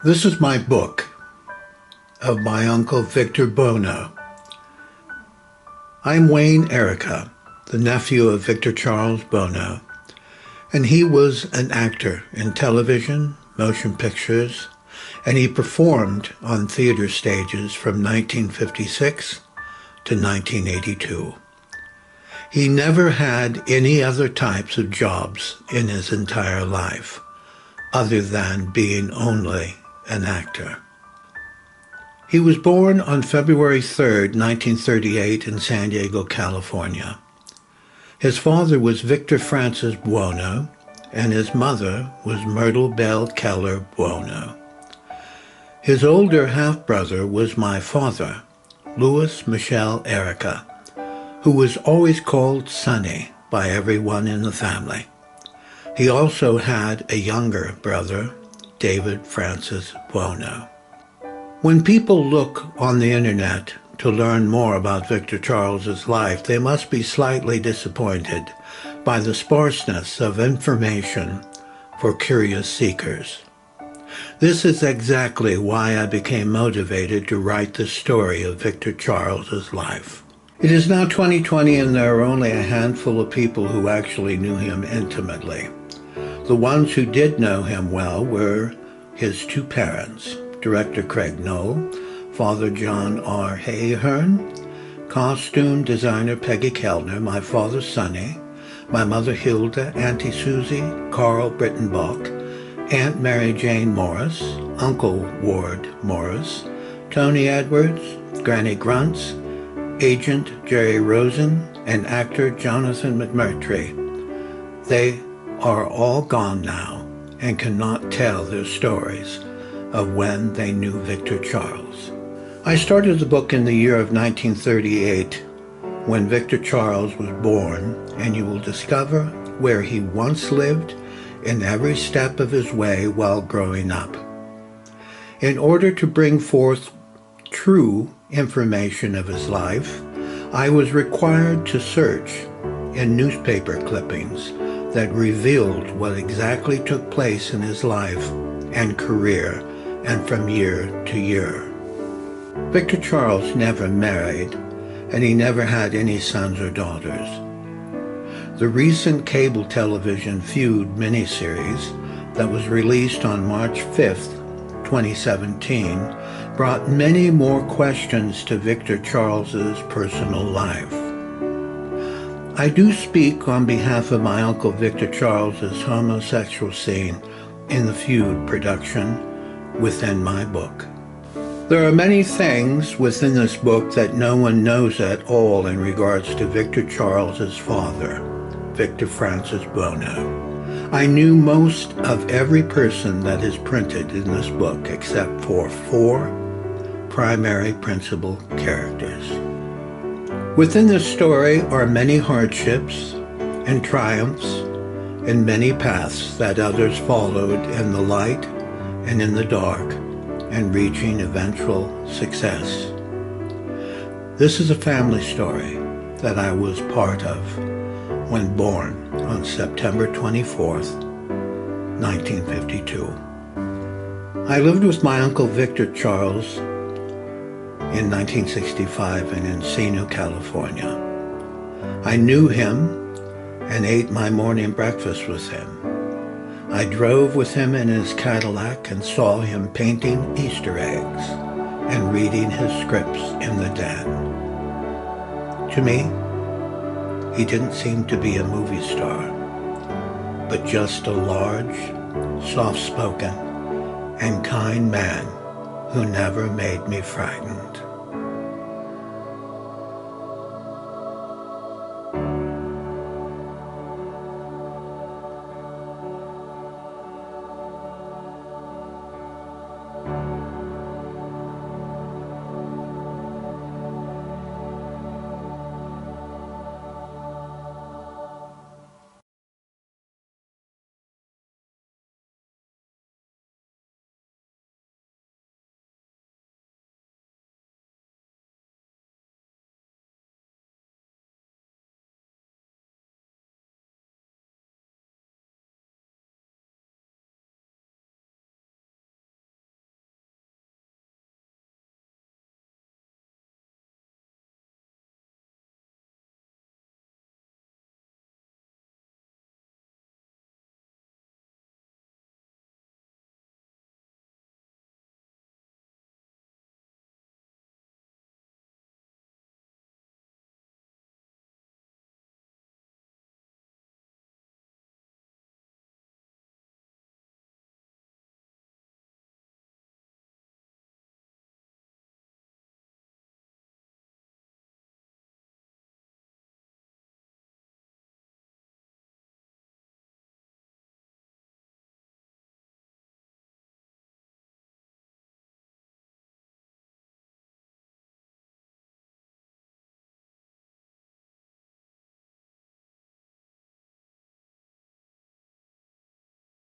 This is my book of my uncle Victor Buono. I'm Wayne Erreca, the nephew of Victor Charles Buono, and he was an actor in television, motion pictures, and he performed on theater stages from 1956 to 1982. He never had any other types of jobs in his entire life, other than being only an actor. He was born on February 3rd, 1938 in San Diego, California. His father was Victor Francis Buono, and his mother was Myrtle Bell Keller Buono. His older half-brother was my father, Louis Michel Erreca, who was always called Sonny by everyone in the family. He also had a younger brother, David Francis Buono. When people look on the internet to learn more about Victor Charles's life, they must be slightly disappointed by the sparseness of information for curious seekers. This is exactly why I became motivated to write the story of Victor Charles's life. It is now 2020 and there are only a handful of people who actually knew him intimately. The ones who did know him well were his two parents, director Craig Knoll, Father John R. Hayhern, costume designer Peggy Kellner, my father Sonny, my mother Hilda, Auntie Susie, Carl Brittenbach, Aunt Mary Jane Morris, Uncle Ward Morris, Tony Edwards, Granny Grunts, Agent Jerry Rosen, and actor Jonathan McMurtry. They are all gone now and cannot tell their stories of when they knew Victor Charles. I started the book in the year of 1938 when Victor Charles was born, and you will discover where he once lived in every step of his way while growing up. In order to bring forth true information of his life, I was required to search in newspaper clippings that revealed what exactly took place in his life and career and from year to year. Victor Charles never married, and he never had any sons or daughters. The recent cable television Feud miniseries that was released on March 5th, 2017, brought many more questions to Victor Charles's personal life. I do speak on behalf of my uncle Victor Charles's homosexual scene in the Feud production within my book. There are many things within this book that no one knows at all in regards to Victor Charles's father, Victor Francis Buono. I knew most of every person that is printed in this book except for 4 primary principal characters. Within this story are many hardships and triumphs and many paths that others followed in the light and in the dark and reaching eventual success. This is a family story that I was part of when born on September 24th, 1952. I lived with my uncle Victor Charles in 1965 in Encino, California. I knew him and ate my morning breakfast with him. I drove with him in his Cadillac and saw him painting Easter eggs and reading his scripts in the den. To me, he didn't seem to be a movie star, but just a large, soft-spoken, and kind man who never made me frightened.